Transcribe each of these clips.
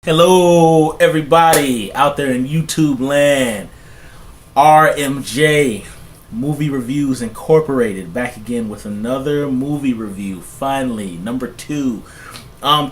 Hello, everybody out there in YouTube land. RMJ Movie Reviews Incorporated back again with another movie review. Finally, number 2.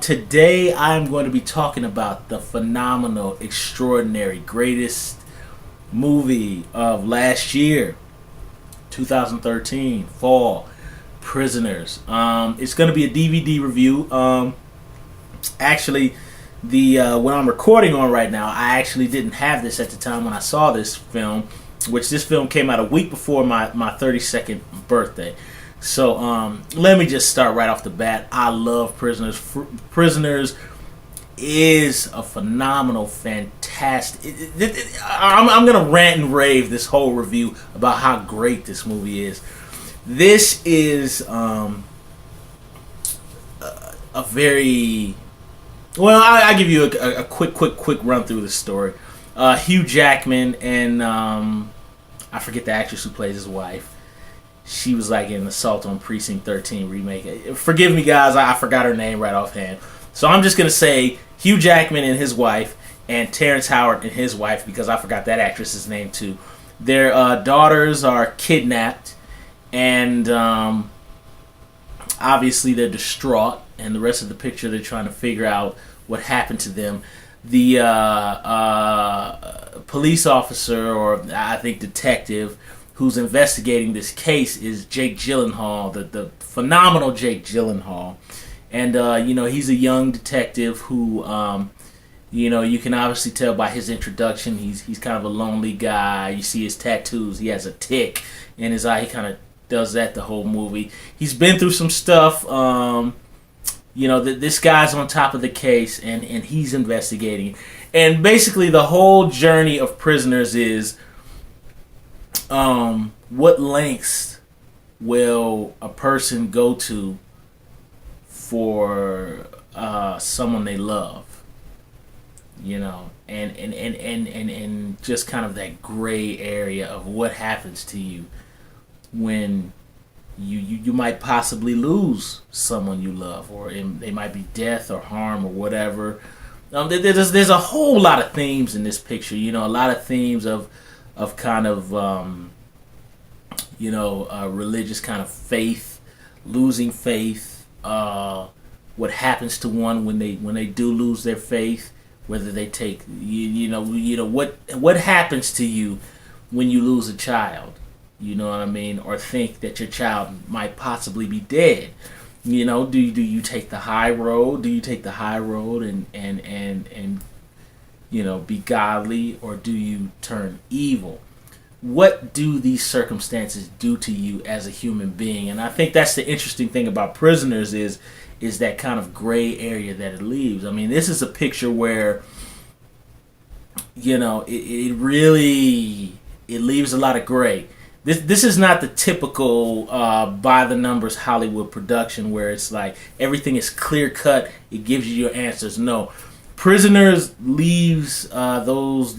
Today I'm going to be talking about the phenomenal, extraordinary, greatest movie of last year, 2013, fall, Prisoners. It's going to be a DVD review. Actually, the what I'm recording on right now, I actually didn't have this at the time when I saw this film, which this film came out a week before my 32nd birthday. So let me just start right off the bat. I love Prisoners. Prisoners is a phenomenal, fantastic. I'm gonna rant and rave this whole review about how great this movie is. This is a very well. I'll give you a quick run through the story. Hugh Jackman and I forget the actress who plays his wife. She was like in Assault on Precinct 13 remake. Forgive me, guys. I forgot her name right offhand. So I'm just gonna say Hugh Jackman and his wife, and Terrence Howard and his wife, because I forgot that actress's name too. Their daughters are kidnapped, and obviously they're distraught. And the rest of the picture, they're trying to figure out what happened to them. The police officer, or I think detective, who's investigating this case is Jake Gyllenhaal, the phenomenal Jake Gyllenhaal. And, he's a young detective who, you can obviously tell by his introduction, he's kind of a lonely guy. You see his tattoos. He has a tick in his eye. He kind of does that the whole movie. He's been through some stuff. This guy's on top of the case, and he's investigating. And basically the whole journey of Prisoners is what lengths will a person go to for someone they love, and just kind of that gray area of what happens to you when you might possibly lose someone you love, or they might be death or harm or whatever. There's a whole lot of themes in this picture. A lot of themes of kind of religious kind of faith, losing faith, what happens to one when they do lose their faith, whether they take what happens to you when you lose a child. You know what I mean? Or think that your child might possibly be dead. Do you take the high road? Do you take the high road and be godly, or do you turn evil? What do these circumstances do to you as a human being? And I think that's the interesting thing about Prisoners is that kind of gray area that it leaves. I mean, this is a picture where it really leaves a lot of gray. This is not the typical by the numbers Hollywood production where it's like everything is clear cut. It gives you your answers. No, Prisoners leaves those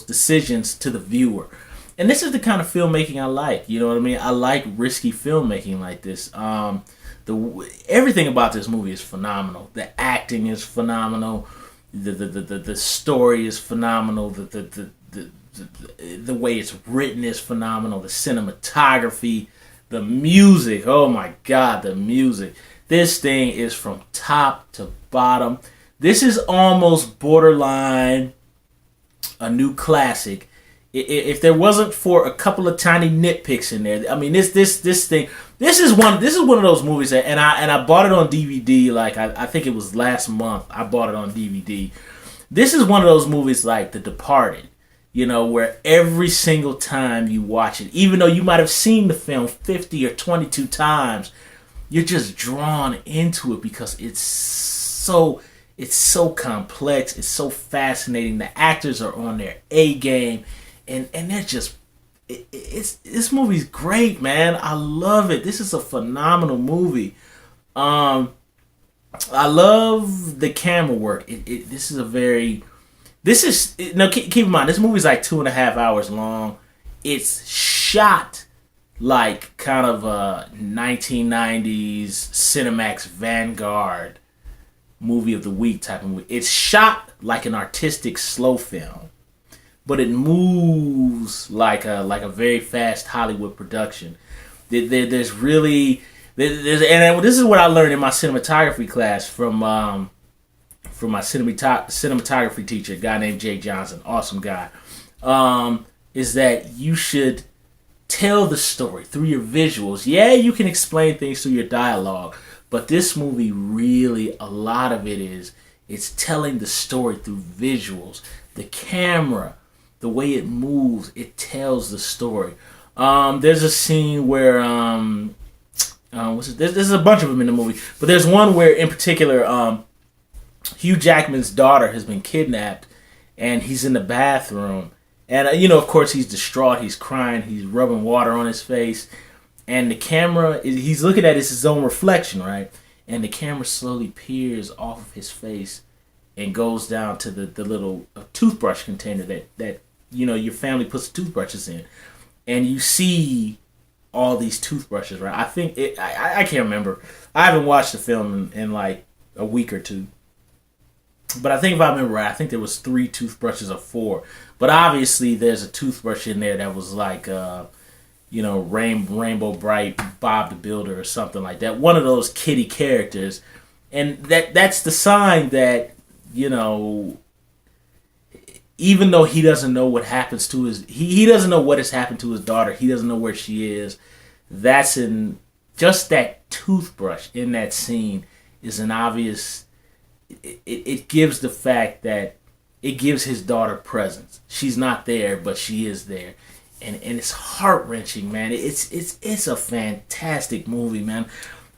decisions to the viewer, and this is the kind of filmmaking I like. You know what I mean? I like risky filmmaking like this. Everything about this movie is phenomenal. The acting is phenomenal. The story is phenomenal. The way it's written is phenomenal. The cinematography, the music. Oh my God, the music. This thing is from top to bottom. This is almost borderline a new classic. If there wasn't for a couple of tiny nitpicks in there, I mean, this thing. This is one of those movies that, and I bought it on DVD. Like I think it was last month. I bought it on DVD. This is one of those movies like The Departed. Where every single time you watch it, even though you might have seen the film 50 or 22 times, you're just drawn into it because it's so complex, it's so fascinating. The actors are on their A game, and they're just this movie's great, man. I love it. This is a phenomenal movie. I love the camera work. This is keep in mind, this movie's like 2.5 hours long. It's shot like kind of a 1990s Cinemax Vanguard movie of the week type of movie. It's shot like an artistic slow film, but it moves like a very fast Hollywood production. There's really and this is what I learned in my cinematography class from my cinematography teacher, a guy named Jake Johnson, awesome guy. Is that you should tell the story through your visuals. Yeah, you can explain things through your dialogue, but this movie really, a lot of it's telling the story through visuals. The camera, the way it moves, it tells the story. There's a scene where there's a bunch of them in the movie, but there's one where in particular Hugh Jackman's daughter has been kidnapped, and he's in the bathroom. And, of course, he's distraught. He's crying. He's rubbing water on his face. And the camera, he's looking at his own reflection, right? And the camera slowly peers off of his face and goes down to the little toothbrush container that your family puts toothbrushes in. And you see all these toothbrushes, right? I think, I can't remember. I haven't watched the film in like a week or two. But I think if I remember right, I think there was 3 toothbrushes or 4. But obviously, there's a toothbrush in there that was like, Rainbow Bright Bob the Builder or something like that. One of those kiddie characters, and that's the sign that even though he doesn't know what happens to he doesn't know what has happened to his daughter. He doesn't know where she is. That's in just that toothbrush in that scene is an obvious. It gives the fact that it gives his daughter presence. She's not there, but she is there, and it's heart wrenching, man. It's a fantastic movie, man.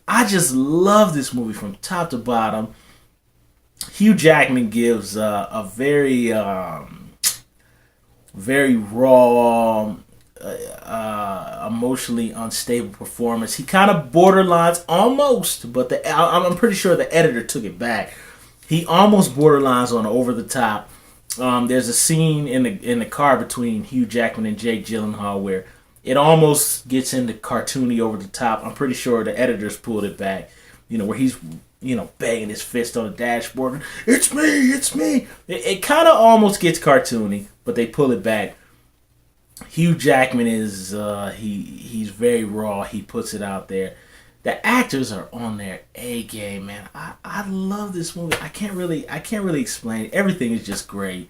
I just love this movie from top to bottom. Hugh Jackman gives a very very raw, emotionally unstable performance. He kind of borderlines almost, but I'm pretty sure the editor took it back. He almost borderlines on over the top. There's a scene in the car between Hugh Jackman and Jake Gyllenhaal where it almost gets into cartoony over the top. I'm pretty sure the editors pulled it back. Where he's banging his fist on the dashboard. It's me. It kind of almost gets cartoony, but they pull it back. Hugh Jackman is he's very raw. He puts it out there. The actors are on their A game, man. I love this movie. I can't really explain it. Everything is just great.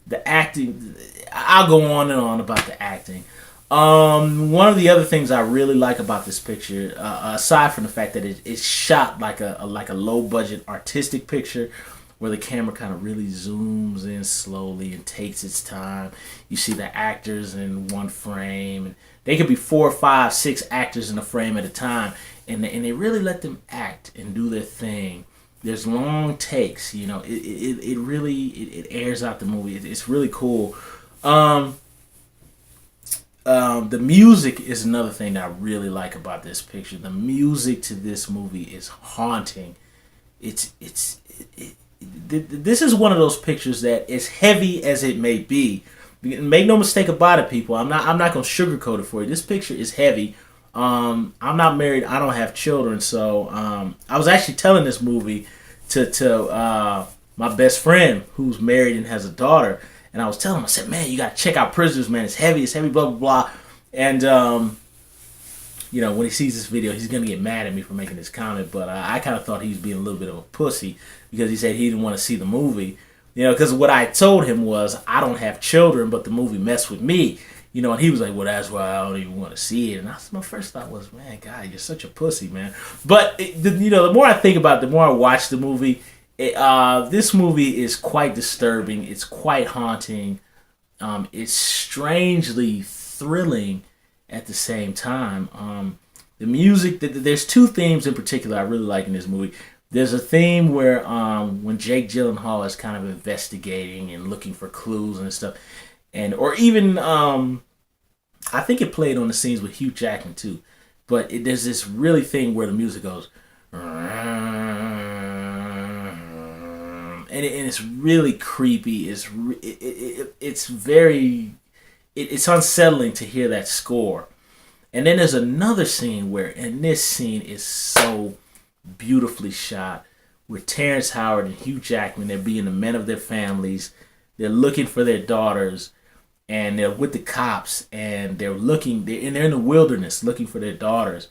The acting, I'll go on and on about the acting. One of the other things I really like about this picture, aside from the fact that it's shot like a low budget artistic picture, where the camera kind of really zooms in slowly and takes its time. You see the actors in one frame, and they could be 4, 5, 6 actors in a frame at a time, and they really let them act and do their thing. There's long takes, it really airs out the movie. It's really cool. The music is another thing that I really like about this picture. The music to this movie is haunting. This is one of those pictures that, as heavy as it may be, make no mistake about it, people. I'm not gonna sugarcoat it for you. This picture is heavy. I'm not married. I don't have children, so I was actually telling this movie to my best friend who's married and has a daughter, and I was telling him, I said, "Man, you gotta check out Prisoners, man. It's heavy, blah blah blah." And when he sees this video, he's gonna get mad at me for making this comment, but I kind of thought he was being a little bit of a pussy because he said he didn't want to see the movie. Because what I told him was I don't have children, but the movie messed with me. And he was like, well, that's why I don't even want to see it. And my first thought was, man, God, you're such a pussy, man. But, the more I think about it, the more I watch the movie, this movie is quite disturbing. It's quite haunting. It's strangely thrilling at the same time. The music, there's 2 themes in particular I really like in this movie. There's a theme where when Jake Gyllenhaal is kind of investigating and looking for clues and stuff, or even I think it played on the scenes with Hugh Jackman too, but there's this really thing where the music goes, and it's really creepy. It's unsettling to hear that score. And then there's another scene and this scene is so beautifully shot, with Terrence Howard and Hugh Jackman. They're being the men of their families. They're looking for their daughters, and they're with the cops, and they're in the wilderness looking for their daughters.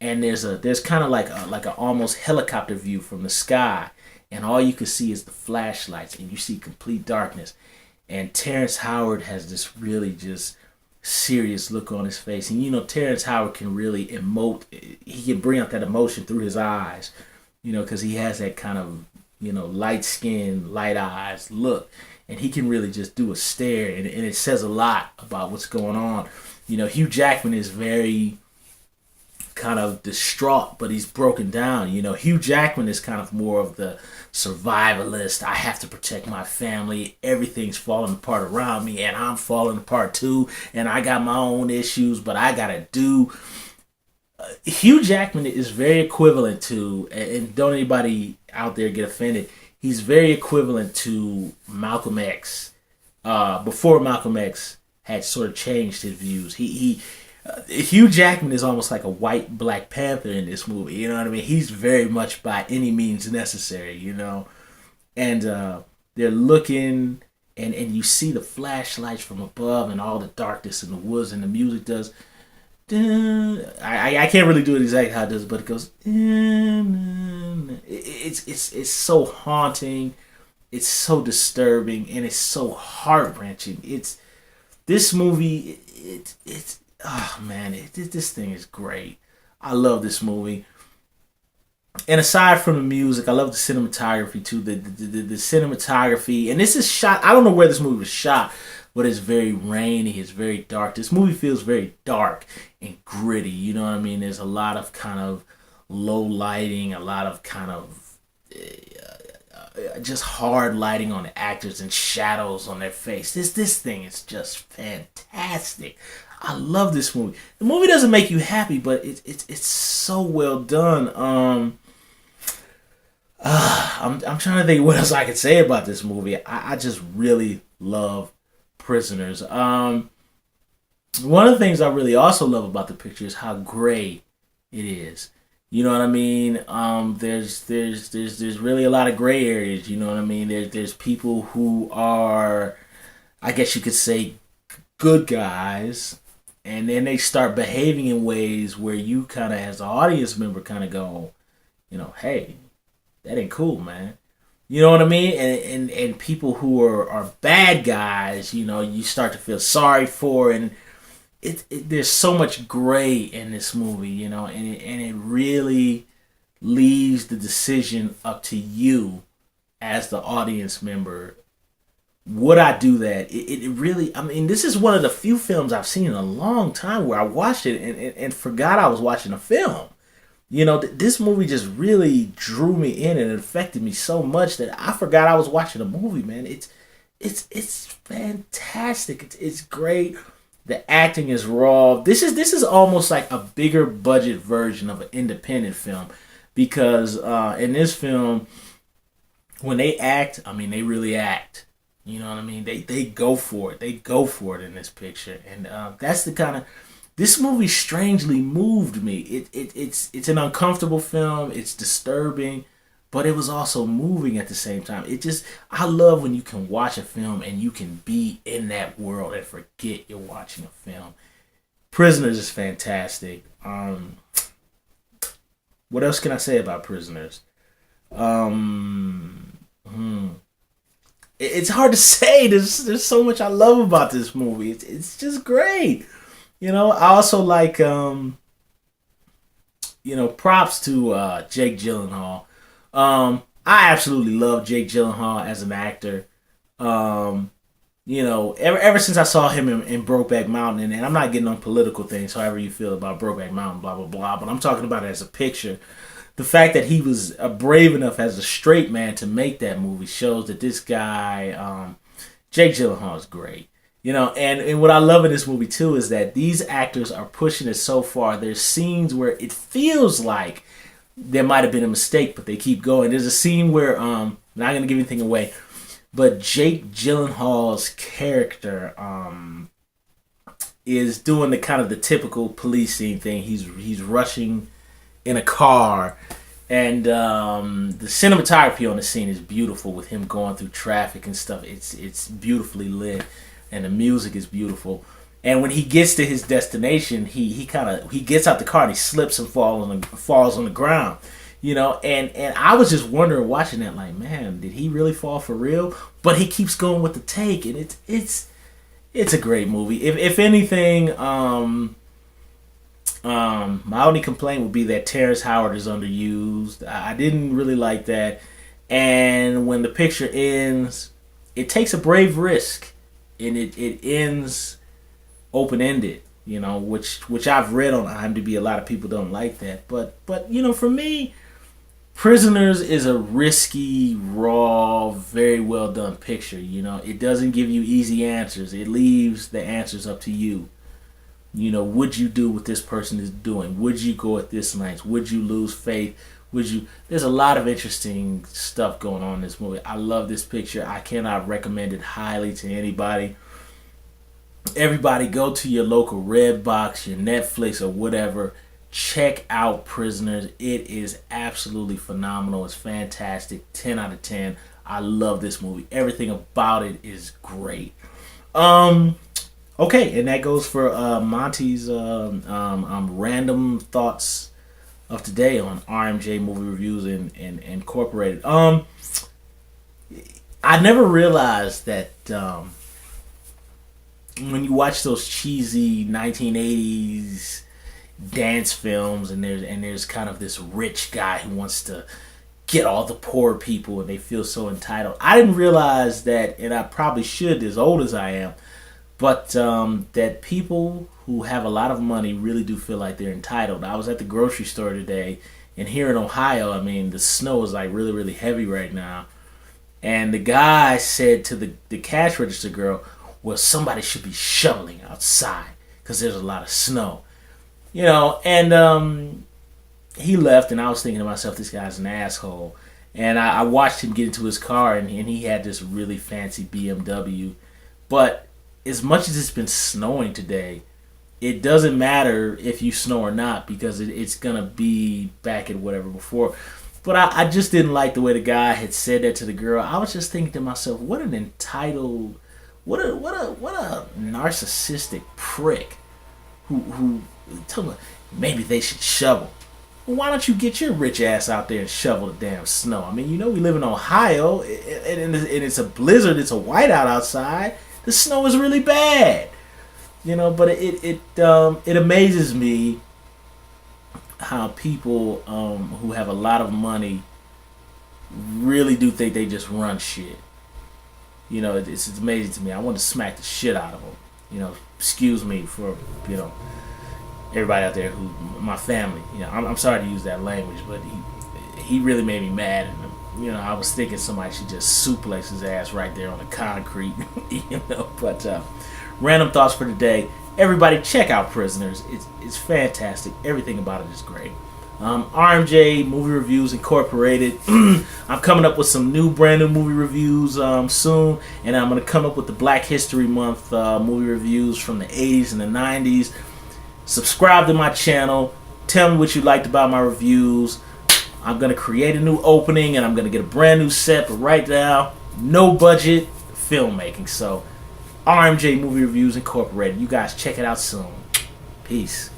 And there's kind of like a almost helicopter view from the sky, and all you can see is the flashlights, and you see complete darkness. And Terrence Howard has this really just serious look on his face, and Terrence Howard can really emote. He can bring out that emotion through his eyes, because he has that kind of light skin, light eyes look, and he can really just do a stare, and it says a lot about what's going on. Hugh Jackman is very kind of distraught, but he's broken down. Hugh Jackman is kind of more of the survivalist. I have to protect my family. Everything's falling apart around me, and I'm falling apart too. And I got my own issues, but I gotta do. Hugh Jackman is very equivalent to, and don't anybody out there get offended, he's very equivalent to Malcolm X. Before Malcolm X had sort of changed his views, Hugh Jackman is almost like a white Black Panther in this movie. You know what I mean? He's very much by any means necessary, And they're looking, and you see the flashlights from above and all the darkness in the woods, and the music does. I can't really do it exactly how it does, but it goes. It's so haunting, it's so disturbing, and it's so heart wrenching. This movie. It's oh man, this thing is great. I love this movie. And aside from the music, I love the cinematography too. The cinematography, and this is shot. I don't know where this movie was shot, but it's very rainy. It's very dark. This movie feels very dark and gritty. You know what I mean? There's a lot of kind of low lighting, a lot of kind of just hard lighting on the actors and shadows on their face. This thing is just fantastic. I love this movie. The movie doesn't make you happy, but it's so well done. I'm trying to think what else I could say about this movie. I just really love Prisoners. One of the things I really also love about the picture is how gray it is. You know what I mean? There's really a lot of gray areas. You know what I mean? There's people who are, I guess you could say, good guys, and then they start behaving in ways where you kind of, as an audience member, kind of go, hey, that ain't cool, man. You know what I mean? And people who are bad guys, you start to feel sorry for, and there's so much gray in this movie, and it really leaves the decision up to you as the audience member. Would I do that? It really, I mean, this is one of the few films I've seen in a long time where I watched it and forgot I was watching a film. This movie just really drew me in, and it affected me so much that I forgot I was watching a movie, man. It's fantastic. It's great. The acting is raw. This is almost like a bigger budget version of an independent film, because in this film, when they act, I mean, they really act. You know what I mean? They go for it. They go for it in this picture, and that's the kind of. This movie strangely moved me. It's an uncomfortable film. It's disturbing, but it was also moving at the same time. I love when you can watch a film and you can be in that world and forget you're watching a film. Prisoners is fantastic. What else can I say about Prisoners? It's hard to say. There's so much I love about this movie. It's just great. I also like props to Jake Gyllenhaal. I absolutely love Jake Gyllenhaal as an actor. Ever since I saw him in Brokeback Mountain, and I'm not getting on political things, however you feel about Brokeback Mountain, blah, blah, blah, but I'm talking about it as a picture. The fact that he was brave enough as a straight man to make that movie shows that this guy, Jake Gyllenhaal, is great. And what I love in this movie too is that these actors are pushing it so far. There's scenes where it feels like there might have been a mistake, but they keep going. There's a scene where, I'm not going to give anything away, but Jake Gyllenhaal's character is doing the kind of the typical police scene thing. He's rushing in a car, And the cinematography on the scene is beautiful with him going through traffic and stuff. It's beautifully lit, and the music is beautiful. And when he gets to his destination, he gets out the car and he slips and falls on the ground. And I was just wondering watching that, like, man, did he really fall for real? But he keeps going with the take, and it's a great movie. If anything, my only complaint would be that Terrence Howard is underused. I didn't really like that. And when the picture ends, it takes a brave risk, and it ends open-ended, which I've read on IMDb. A lot of people don't like that. But for me, Prisoners is a risky, raw, very well done picture. It doesn't give you easy answers. It leaves the answers up to you. Would you do what this person is doing? Would you go at this length? Would you lose faith? There's a lot of interesting stuff going on in this movie. I love this picture. I cannot recommend it highly to anybody. Everybody go to your local Redbox, your Netflix, or whatever. Check out Prisoners. It is absolutely phenomenal. It's fantastic. 10 out of 10. I love this movie. Everything about it is great. Okay, and that goes for Monty's random thoughts of today on RMJ Movie Reviews and Incorporated. I never realized that when you watch those cheesy 1980s dance films, and there's kind of this rich guy who wants to get all the poor people, and they feel so entitled. I didn't realize that, and I probably should, as old as I am, but that people who have a lot of money really do feel like they're entitled. I was at the grocery store today, and here in Ohio, I mean, the snow is like really, really heavy right now. And the guy said to the cash register girl, well, somebody should be shoveling outside because there's a lot of snow. And he left, and I was thinking to myself, this guy's an asshole. And I watched him get into his car, and he had this really fancy BMW. But as much as it's been snowing today, it doesn't matter if you snow or not, because it's going to be back at whatever before. But I just didn't like the way the guy had said that to the girl. I was just thinking to myself, what an entitled, what a narcissistic prick who told me maybe they should shovel. Well, why don't you get your rich ass out there and shovel the damn snow? I mean, we live in Ohio, and it's a blizzard. It's a whiteout outside. The snow is really bad, But it amazes me how people who have a lot of money really do think they just run shit. It's amazing to me. I want to smack the shit out of them. Excuse me for everybody out there who my family. I'm sorry to use that language, but he really made me mad. And I was thinking somebody should just suplex his ass right there on the concrete. But random thoughts for today. Everybody, check out Prisoners. It's fantastic. Everything about it is great. RMJ Movie Reviews Incorporated. I'm coming up with some brand new movie reviews soon, and I'm going to come up with the Black History Month movie reviews from the 80s and the 90s. Subscribe to my channel. Tell me what you liked about my reviews. I'm going to create a new opening, and I'm going to get a brand new set, but right now, no budget filmmaking. So, RMJ Movie Reviews Incorporated. You guys check it out soon. Peace.